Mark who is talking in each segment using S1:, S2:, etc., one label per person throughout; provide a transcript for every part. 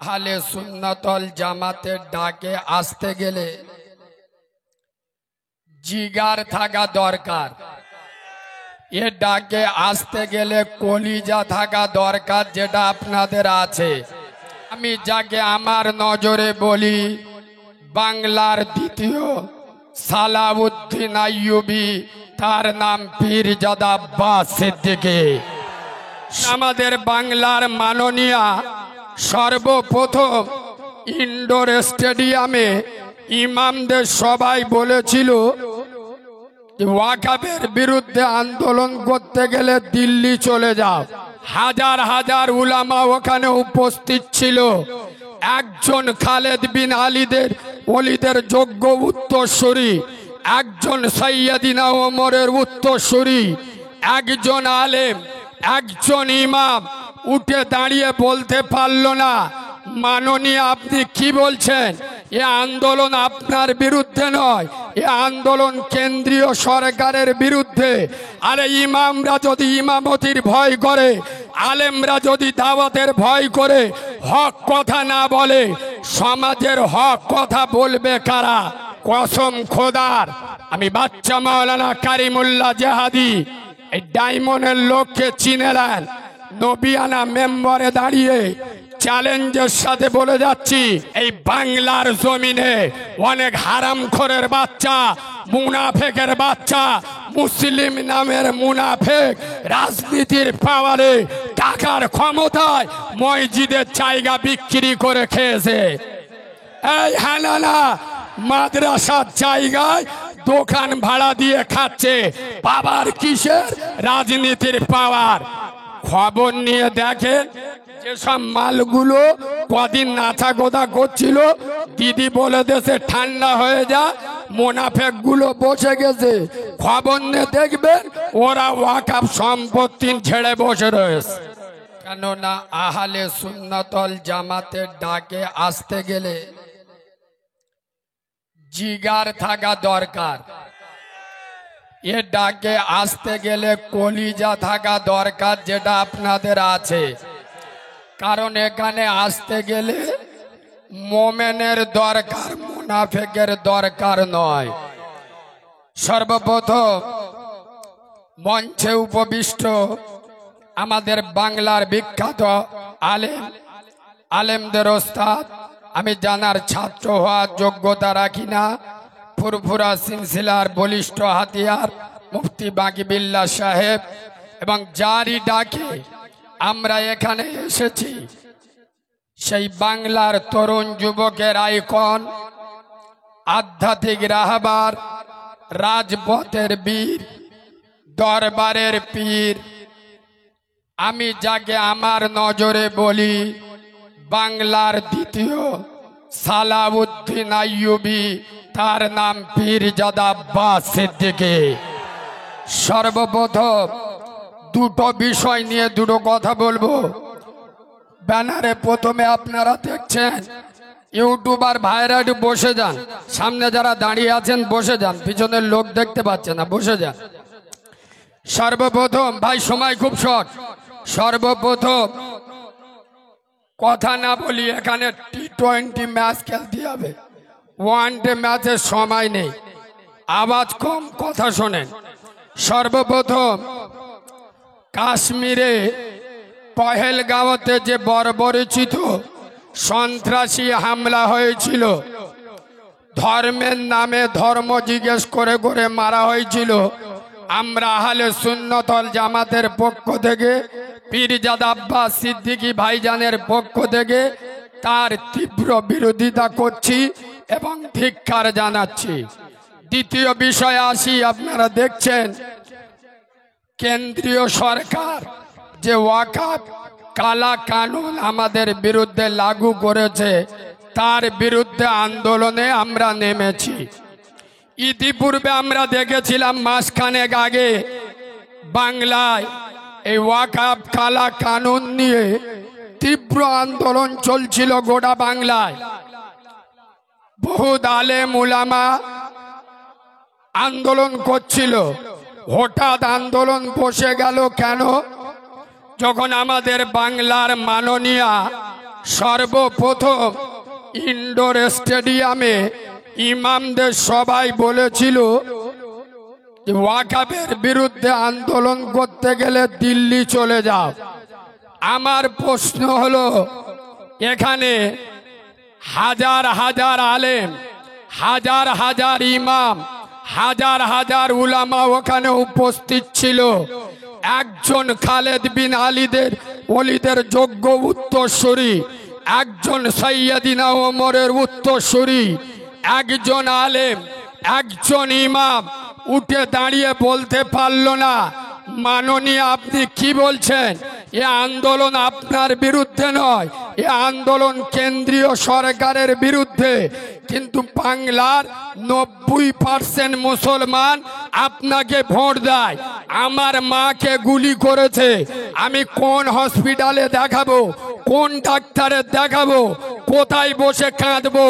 S1: আহলে সুন্নাতল জামাতের ডাকে আসতে গেলে জিগার থাকা দরকার। এ ডাকে আসতে গেলে কলিজা থাকা দরকার, যেটা আপনাদের আছে। আমি যাকে আমার নজরে বলি বাংলার দ্বিতীয় সালাউদ্দিন আইয়ুবী, তার নাম পীরজাদা আব্বাস সিদ্দিকী। আমাদের বাংলার মাননীয়া সর্বপ্রথম ইনডোর স্টেডিয়ামে ইমামদের সবাই বলেছিল ওয়াকাফের বিরুদ্ধে আন্দোলন করতে গেলে দিল্লি চলে যাও। হাজার হাজার উলামা ওখানে উপস্থিত ছিল। একজন খালেদ বিন ওলিদের যোগ্য উত্তরসূরি, একজন সাইয়্যিদিনা ওমরের উত্তরসূরি, একজন আলেম, একজন ইমাম উঠে দাঁড়িয়ে বলতে পারল না, মাননীয় আপনি কি বলছেন? এ আন্দোলন আপনার বিরুদ্ধে নয়, এ আন্দোলন কেন্দ্রীয় সরকারের বিরুদ্ধে। আরে ইমামরা যদি ইমামতির ভয় করে, আলেমরা যদি দাওয়াতের ভয় করে হক কথা না বলে, সমাজের হক কথা বলবে কারা? কসম খোদার, আমি বাচ্চা মাওলানা কারিমুল্লাহ জেহাদি এই ডায়মন্ডের লোককে চিনে নেন। নবিয়ানা মেম্বারে দাঁড়িয়ে চ্যালেঞ্জের সাথে বলে যাচ্ছি, এই বাংলার জমিনে অনেক হারামখোরের বাচ্চা, মুনাফেকের বাচ্চা, মুসলিম নামের মুনাফেক রাজনীতির পাওয়ারে টাকার ক্ষমতায় মসজিদের জায়গা বিক্রি করে খেয়েছে। এই হানানা মাদ্রাসার জায়গায় দোকান ভাড়া দিয়ে খাচ্ছে। বাবার কিসের? রাজনীতির পাওয়ার। খবর নিয়ে দেখেন যেসব মালগুলো কদিন নাচা গোদা করছিল, দিদি বলে দেশে ঠান্ডা হয়ে যা, মোনাফেক গুলো বসে গেছে। খবর নিয়ে দেখবেন ওরা ওয়াকাফ সম্পত্তি ছেড়ে বসে রয়েছে। কেননা আহলে সুন্নাতল জামাতের ডাকে আসতে গেলে জিগার থাকা দরকার। এ ডাকে আসতে গেলে কলিজা থাকা দরকার, যেটা আপনাদের আছে। কারণ এখানে আসতে গেলে মোমেনের দরকার, মুনাফেকের দরকার নয়। সর্বপ্রথম মঞ্চে উপবিষ্ট আমাদের বাংলার বিখ্যাত আলেমদের ওস্তাদ, আমি জানার ছাত্র হওয়ার যোগ্যতা রাখি না, ফুরফুরা সিলসিলার বলিষ্ঠ হাতিয়ার মুফতি বাকি বিল্লাহ সাহেব, এবং যারই ডাকে আমরা এখানে এসেছি, সেই বাংলার তরুণ যুবকের আইকন, আধ্যাত্মিক রাহবার, রাজপথের বীর, দরবারের পীর, আমি যাকে আমার নজরে বলি বাংলার দ্বিতীয় সালাউদ্দিন আইয়ুবী, তার নাম পীরজাদা আব্বাস সিদ্দিকী। সর্বপ্রথম দুটো বিষয় নিয়ে দুটো কথা বলবো। ব্যানারে প্রথমে আপনারা দেখছেন ইউটিউবার ভাইরা, একটু বসে যান। সামনে যারা দাঁড়িয়ে আছেন বসে যান, পিছনের লোক দেখতে পাচ্ছে না, বসে যান। সর্বপ্রথম ভাই, সময় খুব শর্ট, সর্বপ্রথম কথা না বলি, এখানে টি-20 ম্যাচ খেলতে হবে, ওয়ানডে ম্যাচের সময় নেই, আওয়াজ কম, কথা শোনেন। সর্বপ্রথম কাশ্মীরে পহেলগাঁওতে যে বর্বরচিত সন্ত্রাসী হামলা হয়েছিল, ধর্মের নামে ধর্ম জিজ্ঞেস করে করে মারা হয়েছিল, আমরা আহলে সুন্নাতল জামাতের পক্ষ থেকে, পীরজাদা আব্বাস সিদ্দিকী ভাইজানের পক্ষ থেকে তার তীব্র বিরোধিতা করছি এবং ধিক্কার জানাচ্ছি। দ্বিতীয় বিষয়ে আসি, আপনারা দেখছেন কেন্দ্রীয় সরকার যে ওয়াকাফ কালা কানুন আমাদের বিরুদ্ধে লাগু করেছে, তার বিরুদ্ধে আন্দোলনে আমরা নেমেছি। ইতিপূর্বে আমরা দেখেছিলাম মাসখানেক আগে বাংলায় এই ওয়াকাফ কালা কানুন নিয়ে তীব্র আন্দোলন চলছিল গোটা বাংলায়। বহু আলেম উলামা আন্দোলন করছিল। হঠাৎ আন্দোলন বসে গেল কেন? যখন আমাদের বাংলার মাননীয়া সর্বপ্রথম ইনডোর স্টেডিয়ামে ইমামদের সবাই বলেছিল যে ওয়াকাফের বিরুদ্ধে আন্দোলন করতে গেলে দিল্লি চলে যাও। আমার প্রশ্ন হলো, এখানে হাজার হাজার আলেম, হাজার হাজার ইমাম, হাজার হাজার উলামা ওখানে উপস্থিত ছিল। একজন খালেদ বিন ওলিদের যোগ্য উত্তরসূরি, একজন সৈয়দিনা ওমরের উত্তরসূরি, একজন আলেম, একজন ইমাম উঠে দাঁড়িয়ে বলতে পারল না, মাননীয় আপনি কি বলছেন? এ আন্দোলন আপনার বিরুদ্ধে নয়, এ আন্দোলন কেন্দ্রীয় সরকারের বিরুদ্ধে। কিন্তু বাংলার 90% মুসলমান আপনাকে ভোট দেয়। আমার মাকে গুলি করেছে, আমি কোন হসপিটালে দেখাবো, কোন ডাক্তারে দেখাবো, কোথায় বসে কাঁদবো?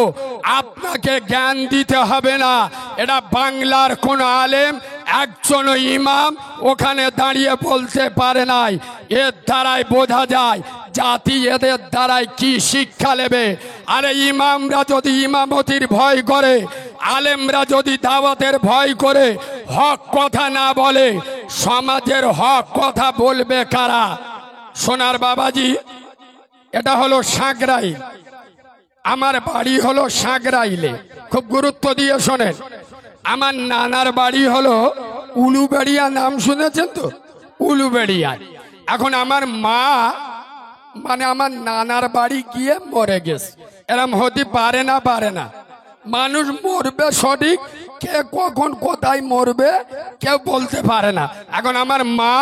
S1: আপনাকে জ্ঞান দিতে হবে না। এটা বাংলার কোন আলেম, একজন ইমাম ওখানে দাঁড়িয়ে বলতে পারে নাই। এর দ্বারাই বোঝা যায় জাতি এদের দ্বারাই কি শিক্ষা নেবে। আরে ইমামরা যদি ইমামতির ভয় করে, আলেমরা যদি দাওয়াতের ভয় করে, হক কথা না বলে, সমাজের হক কথা বলবে কারা? সোনার বাবাজি, এটা হলো সাঁকরাইল, আমার বাড়ি হলো সাঁকরাইলে। খুব গুরুত্ব দিয়ে শোনেন, আমার নানার বাড়ি হলো উলুবেড়িয়া, নাম শুনেছেন তো? উলুবেড়িয়া। এখন আমার মা মানে আমার নানার বাড়ি গিয়ে মরে গেছে। এরম হতে পারে না, পারে না। মানুষ মরবে সঠিক, কে কখন কোথায় মরবে কেউ বলতে পারে না। এখন আমার মা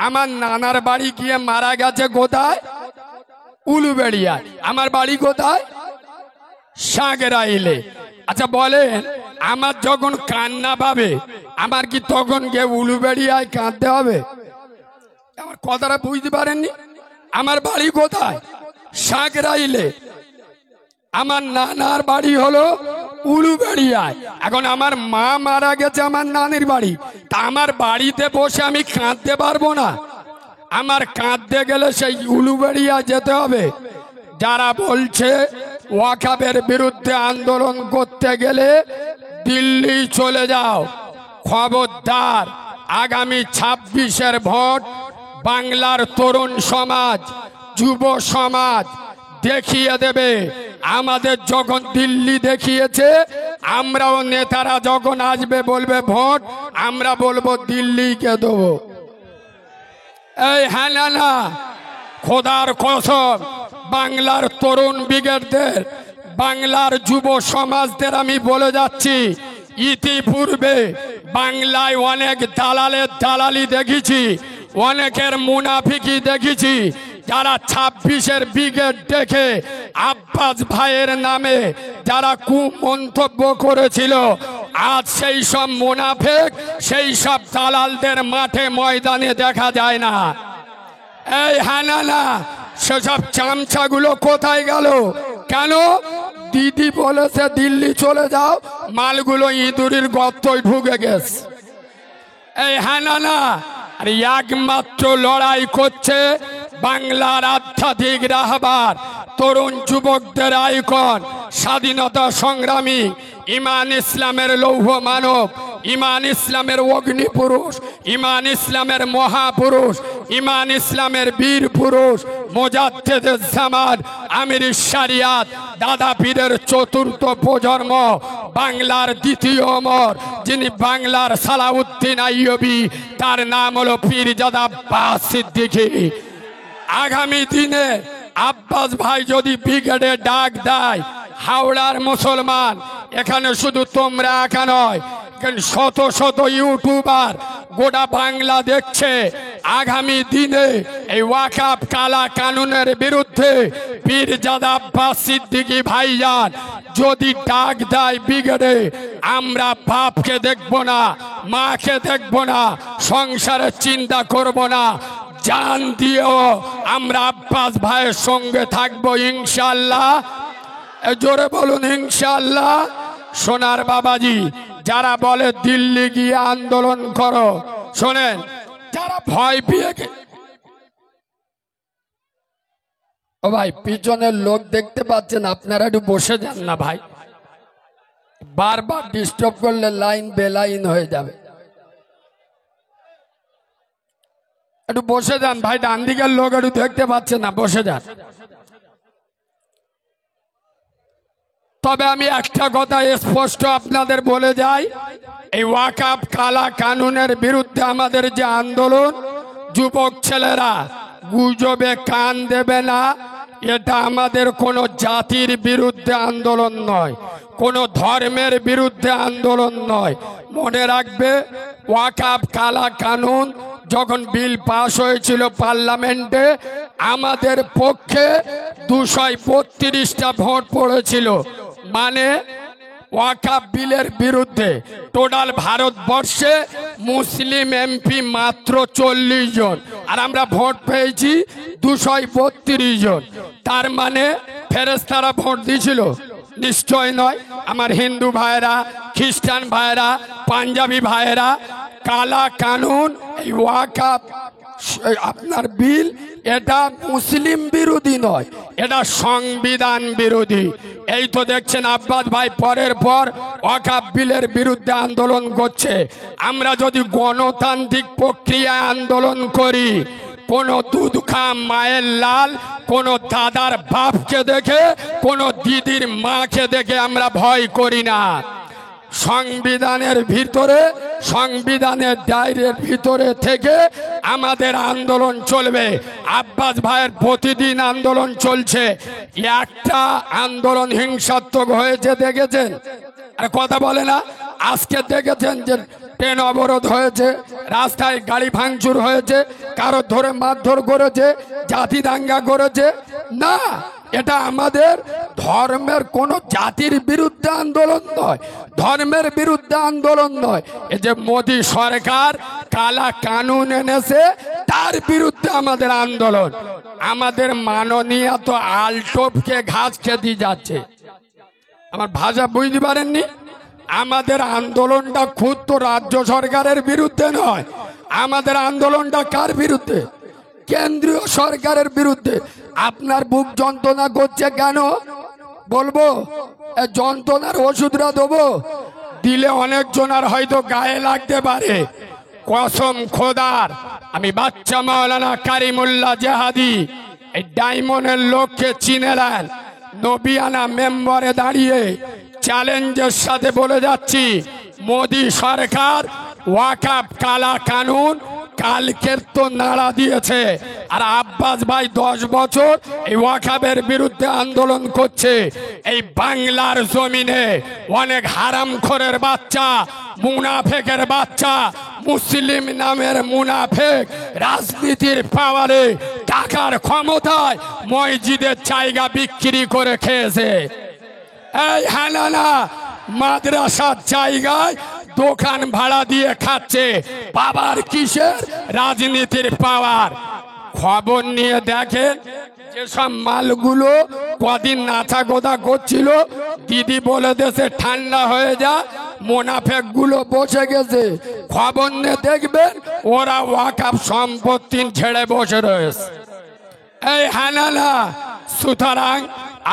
S1: আমার নানার বাড়ি গিয়ে মারা গেছে কোথায়? উলুবেড়িয়া। আমার বাড়ি কোথায়? সাঁকরাইলে। আচ্ছা বলেন, আমার যখন কান্না পাবে আমার কি তখন গিয়ে উলুবেড়িয়ায় কাঁদতে হবে? আমার কথাটা বুঝতে পারেননি? আমার বাড়ি কোথায়? সাঁকরাইলে। আমার নানার বাড়ি হলো উলুবেড়িয়ায়। এখন আমার মা মারা গেছে আমার নানির বাড়ি, তা আমার বাড়িতে বসে আমি কাঁদতে পারবো না? আমার কাঁদতে গেলে সেই উলুবেড়িয়া যেতে হবে। যারা বলছে ওয়াকাফের বিরুদ্ধে আন্দোলন করতে গেলে দিল্লি চলে যাও, খবরদার। আগামী 26-এর ভোট বাংলার তরুণ সমাজ, যুব সমাজ দেখিয়ে দেবে। আমাদের যখন দিল্লি দেখিয়েছে, আমরাও নেতারা যখন আসবে বলবে ভোট, আমরা বলবো দিল্লিকে দেবো। এই হ্যাঁ না, খোদার কসম, বাংলার তরুণ ব্রিগেডদের, বাংলার যুব সমাজদের আমি বলে যাচ্ছি, ইতিপূর্বে বাংলায় অনেক দালালের দালালি দেখেছি, অনেকের মুনাফিকি দেখেছি। যারা 26-এর ব্রিগেড দেখে আব্বাস ভাইয়ের নামে যারা কুমন্তব্য করেছিল, আজ সেই সব মুনাফিক, সেই সব দালালদের মাঠে ময়দানে দেখা যায় না। এই হ্যাঁ না, সেসব চামচাগুলো কোথায় গেল? কেন? দিদি বলেছে দিল্লি চলে যাও, মালগুলো ইঁদুরির গর্তয় ঢুকে গেছে। এই হ্যাঁ না, আর একমাত্র লড়াই করছে বাংলার আধ্যাত্মিক রাহবার, তরুণ যুবকদের আইকন, স্বাধীনতা সংগ্রামী, ইমান ইসলামের লৌহ মানব, ইমান ইসলামের অগ্নি পুরুষ, ইমান ইসলামের মহাপুরুষ, ইমান ইসলামের বীর পুরুষ, মুজাদ্দিদুজ জামান, আমির শরিয়াত, দাদা পীরের 4র্থ প্রজন্ম, বাংলার 2য় ওমর, যিনি বাংলার সালাউদ্দিন আইয়ুবী, তার নাম হলো পীরজাদা আব্বাস সিদ্দিকী। আগামী দিনে আব্বাস ভাই যদি ব্রিগেডে ডাক দেয়, হাওড়ার মুসলমান, এখানে শুধু তোমরা একা নয়, শত শত ইউটিউবার গোটা বাংলা দেখছে। আগামী দিনে এই ওয়াকাফ কালা কানুনের বিরুদ্ধে পীরজাদা আব্বাস সিদ্দিকী ভাইজান যদি ডাক দেয় ব্রিগেডে, আমরা বাপকে দেখব না, মাকে দেখব না, সংসারের চিন্তা করব না, জান দিয়েও আমরা আব্বাস ভাইয়ের সঙ্গে থাকবো ইনশাআল্লাহ। জোরে বলুন ইনশাআল্লাহ। সোনার বাবাজি, যারা বলে দিল্লি গিয়ে আন্দোলন করো, শোনেন, যারা ভয় পেয়ে ও ভাই পিছনের লোক দেখতে পাচ্ছেন, আপনারা একটু বসে যান না ভাই, বারবার ডিস্টার্ব করলে লাইন বেলাইন হয়ে যাবে। একটু বসে যান ভাই, ডান দিকের লোক একটু দেখতে পাচ্ছে না, বসে যান। তবে আমি একটা কথা স্পষ্ট আপনাদের বলে যাই, এই ওয়াকফ কালা কানুনের বিরুদ্ধে আমাদের যে আন্দোলন, যুবক ছেলেরা গুজবে কান দেবে না। এটা আমাদের কোনো জাতির বিরুদ্ধে আন্দোলন নয়, কোনো ধর্মের বিরুদ্ধে আন্দোলন নয়। মনে রাখবে, ওয়াকফ কালা কানুন যখন বিল পাশ হয়েছিল পার্লামেন্টে, আমাদের পক্ষে 232টা ভোট পড়েছিল, মানে ওয়াকফ বিলের বিরুদ্ধে। টোটাল ভারতবর্ষে মুসলিম এমপি মাত্র 40 জন, আর আমরা ভোট পেয়েছি 232 জন। তার মানে ফেরেশতারা ভোট দিয়েছিল? নিশ্চয় নয়। আমার হিন্দু ভাইরা, খ্রিস্টান ভাইরা, পাঞ্জাবি ভাইরা, কালা কানুন, এই ওয়াকফ আপনার বিল, এটা মুসলিম বিরোধী নয়, এটা সংবিধান বিরোধী। এই তো দেখছেন আব্বাস ভাই পরের পর ওয়াকফ বিলের বিরুদ্ধে আন্দোলন করছে। আমরা যদি গণতান্ত্রিক প্রক্রিয়ায় আন্দোলন করি, কোনো দুধ খা মায়ের লাল, কোনো দাদার বাপকে দেখে, কোনো দিদির মাকে দেখে আমরা ভয় করি না। সংবিধানের ভিতরে, সংবিধানের দায়রের ভিতরে থেকে আমাদের আন্দোলন চলবে। আব্বাস ভাইয়ের প্রতিদিন আন্দোলন চলছে। একটা আন্দোলন হিংসাত্মক হয়েছে দেখেছেন? আর কথা বলে না। আজকে দেখেছেন যে ট্রেন অবরোধ হয়েছে, রাস্তায় গাড়ি ভাঙচুর হয়েছে, কারো ধরে মারধর করেছে, জাতি দাঙ্গা করেছে না। এটা আমাদের ধর্মের কোনো জাতির বিরুদ্ধে আন্দোলন নয়, ধর্মের বিরুদ্ধে আন্দোলন নয়। এই যে মোদী সরকার কালা কানুন এনেছে, তার বিরুদ্ধে আমাদের আন্দোলন। আমাদের মাননীয় তো আলটোপকে ঘাস খেতে যাচ্ছে। আমার ভাষা বুঝতে পারেননি? আমাদের আন্দোলনটা খুদ তো রাজ্য সরকারের বিরুদ্ধে নয়, আমাদের আন্দোলনটা কার বিরুদ্ধে? কেন্দ্রীয় সরকারের বিরুদ্ধে। আপনার বুক যন্ত্রণা করছে কেন বলবো? যন্ত্রণার ওষুধরা দেবো, দিলে অনেকজনের হয়তো গায়ে লাগতে পারে। কসম খোদার, আমি বাচ্চা মাওলানা কারিমুল্লাহ জেহাদি এই ডায়মন্ডের লোককে চিনে নেন। নবিয়ানা মেম্বারে দাঁড়িয়ে চ্যালেঞ্জের সাথে বলে যাচ্ছি, মোদী সরকার ওয়াকফ কালা কানুন কালকের তো নাড়া দিয়েছে, আর আব্বাস ভাই 10 বছর এই ওয়াকফের বিরুদ্ধে আন্দোলন করছে। এই বাংলার জমিনে অনেক হারামখোরের বাচ্চা, মুনাফেকের বাচ্চা, মুসলিম নামের মুনাফেক রাজনীতির পাওয়ারে, টাকার ক্ষমতায় মসজিদের জায়গা বিক্রি করে খেয়েছে। এই হানানা মাদ্রাসার জায়গায় দোকান ভাড়া দিয়ে খাচ্ছে। বাবার কিসের? রাজনীতির পাওয়ার। খবর নিয়ে দেখেন, যেসব মালগুলো কদিন নাচা গোদা করছিল, দিদি বলে দেশে ঠান্ডা হয়ে যা, মোনাফেক গুলো বসে গেছে। খবর নিয়ে দেখবেন ওরা ওয়াকফ সম্পত্তি ছেড়ে বসে রয়েছে। এই হানানা, সুতরাং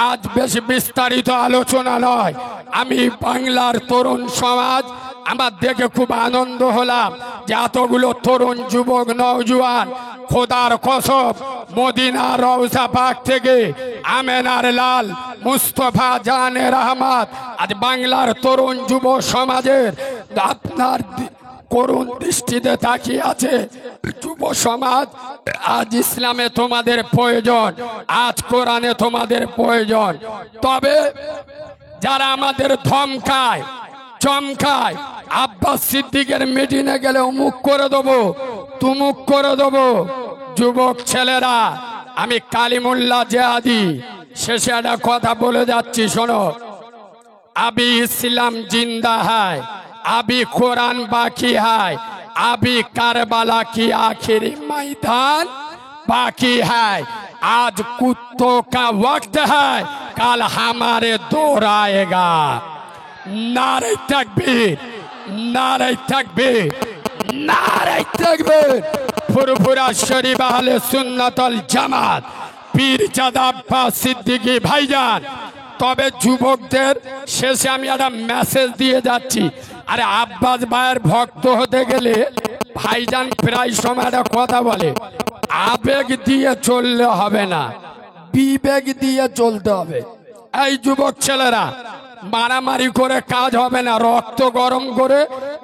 S1: আজ বেশি বিস্তারিত আলোচনা নয়। আমি বাংলার তরুণ সমাজ, আমার দেখে খুব আনন্দ হলাম যে এতগুলো তরুণ যুবক নওজোয়ান, খোদার কসম মদিনা রওজা পাক থেকে আমেনার লাল, মুস্তফা জানের আহমদ, আজ বাংলার তরুণ যুব সমাজের আপনার করুণ দৃষ্টিতে তাকিয়ে আছে। যুব সমাজ, আজ ইসলামে তোমাদের প্রয়োজন, আজ কোরআনে তোমাদের প্রয়োজন। তবে যারা আমাদের ধমকায় চমকায়, আব্বাস সিদ্দিকের মিটিংয়ে গেলে অমুক করে দেবো, তুমুক করে দেবো, যুবক ছেলেরা, আমি কালিমুল্লাহ জেহাদি শেষে একটা কথা বলে যাচ্ছি, শোনো। আবি ইসলাম জিন্দা है, अभी कुरान बाकी है, अभी करबला की आखिरी मैदान बाकी है। आज कुत्तों का वक्त है, कल हमारे दौर आएगा। नारे तकबीर, नारे तकबीर, नारे तकबीर। फुरफुरा शरीफ अहले सुन्नत वल जमात পীরজাদা আব্বাস সিদ্দিকী ভাইজান। তবে যুবকদের শেষে আমি একটা মেসেজ দিয়ে যাচ্ছি, আরে আব্বাস ভাইয়ের ভক্ত হতে গেলে ভাইজান প্রায় সময় একটা কথা বলে, আবেগ দিয়ে চললে হবে না, বিবেক দিয়ে চলতে হবে। এই যুবক ছেলেরা, মারামারি করে কাজ হবে না, রক্ত গরম করে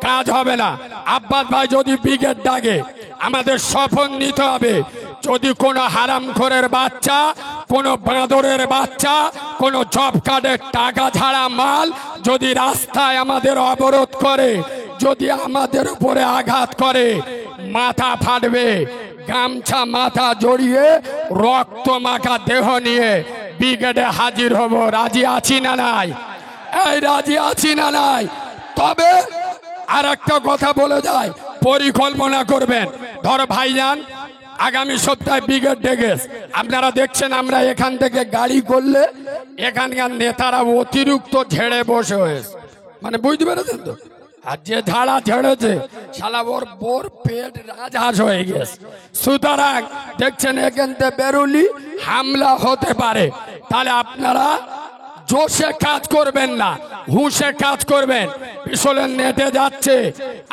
S1: কাজ হবে না। আব্বাস ভাই যদি ব্রিগেড ডাকে, আমাদের শপথ নিতে হবে, যদি কোনো হারামখোরের বাচ্চা, কোনো বাঁদরের বাচ্চা, কোনো জব কার্ডের টাকা ছাড়া মাল যদি রাস্তায় আমাদের অবরোধ করে, যদি আমাদের উপরে আঘাত করে, মাথা ফাটবে। গামছা মাথা জড়িয়ে রক্ত মাখা দেহ নিয়ে ব্রিগেডে হাজির হব। রাজি আছি না নাই? এই রাজি আছি না নাই? তবে আর একটা কথা বলে যায়, পরিকল্পনা করবেন। ধর ভাইজান আগামী সপ্তাহে ব্রিগেড ডেকেস, আপনারা দেখছেন আমরা এখান থেকে গাড়ি করলে এখানকার নেতারা অতিরিক্ত ঝেড়ে বসে হয়েছে, মানে বুঝতে পেরেছেন তো? আর যে ঝাড়া ঝেড়েছে শালা ওর বোর পেট রাজহাঁস হয়ে গেছে। সুতরাং দেখছেন এখান থেকে বেরোলি হামলা হতে পারে। তাহলে আপনারা জোশে কাজ করবেন না, হুঁশে কাজ করবেন। পিছলের নেটে যাচ্ছে,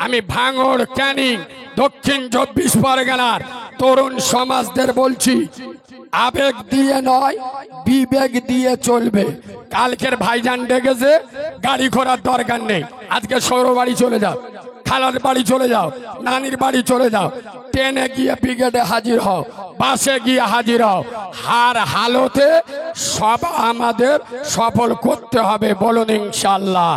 S1: আমি ভাঙড়, ক্যানিং, দক্ষিণ 24 পরগনার তরুণ সমাজদের বলছি, আবেগ দিয়ে নয়, বিবেক দিয়ে চলবে। কালকের ভাইজান ডেকেছে, গাড়ি করার দরকার নেই। আজকে সৌর বাড়ি চলে যাও, খালার বাড়ি চলে যাও, নানির বাড়ি চলে যাও, ট্রেনে গিয়ে ব্রিগেডে হাজির হও, বাসে গিয়ে হাজির হও। হার হালতে সব আমাদের সফল করতে হবে, বলুন ইনশাল্লাহ।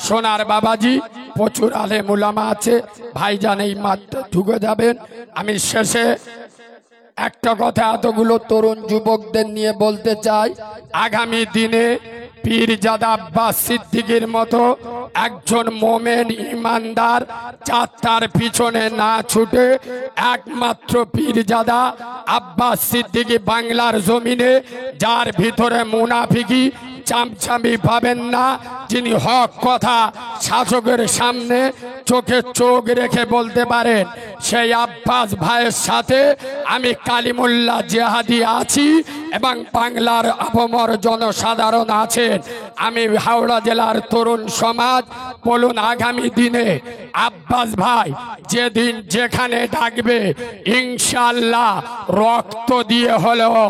S1: সোনার বাবাজি প্রচুর আলেম উলামা আছে, ভাইজান এই মাঠে ঢুকে যাবেন। আমি শেষে একটা কথা এতগুলো তরুণ যুবকদের নিয়ে বলতে চাই, আগামী দিনে পীরজাদা আব্বাস সিদ্দিকীর মতো একজন মোমেন ইমানদার যাত্রার পিছনে না ছুটে একমাত্র পীরজাদা আব্বাস সিদ্দিকী বাংলার জমিনে, যার ভিতরে মুনাফিকি চামচামি পাবেন না, যিনি হক কথা শাসকের সামনে চোখে চোখ রেখে বলতে পারেন, সেই আব্বাস ভাইয়ের সাথে আমি কালিমুল্লাহ জেহাদি আছি এবং বাংলার আপামর জনসাধারণ আছেন। আমি হাওড়া জেলার তরুণ সমাজ বলুন, আগামী দিনে আব্বাস ভাই যেদিন যেখানে ডাকবে ইনশাআল্লাহ রক্ত দিয়ে হলেও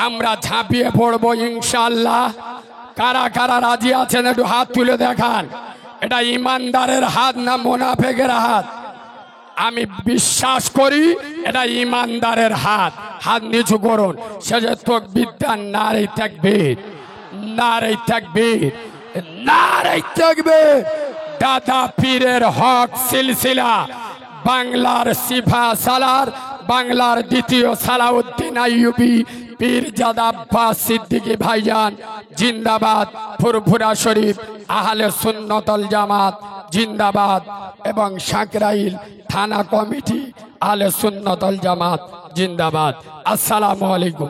S1: আমরা ঝাঁপিয়ে পড়বো ইনশাআল্লাহ। কারা কারা রাজি আছেন একটু হাত তুলে দেখান। এটা ইমানদারের হাত না মুনাফিকের হাত? আমি বিশ্বাস করি এটা ইমানদারের হাত। হাত নিচু করুন। সেজে তাকবীর দেন, নারে তাকবীর, নারে তাকবীর, নারে তাকবীর। দাদা পীরের হক সিলসিলা বাংলার সিফা সালার, বাংলার দ্বিতীয় সালাউদ্দিন আইয়ুবী পীরজাদা আব্বাস সিদ্দিকী ভাইজান জিন্দাবাদ। ফুরফুরা শরীফ আহলে সুন্নতল জামাত জিন্দাবাদ এবং সাকরাইল থানা কমিটি আহলে সুন্নতল জামাত জিন্দাবাদ। আসসালামু আলাইকুম।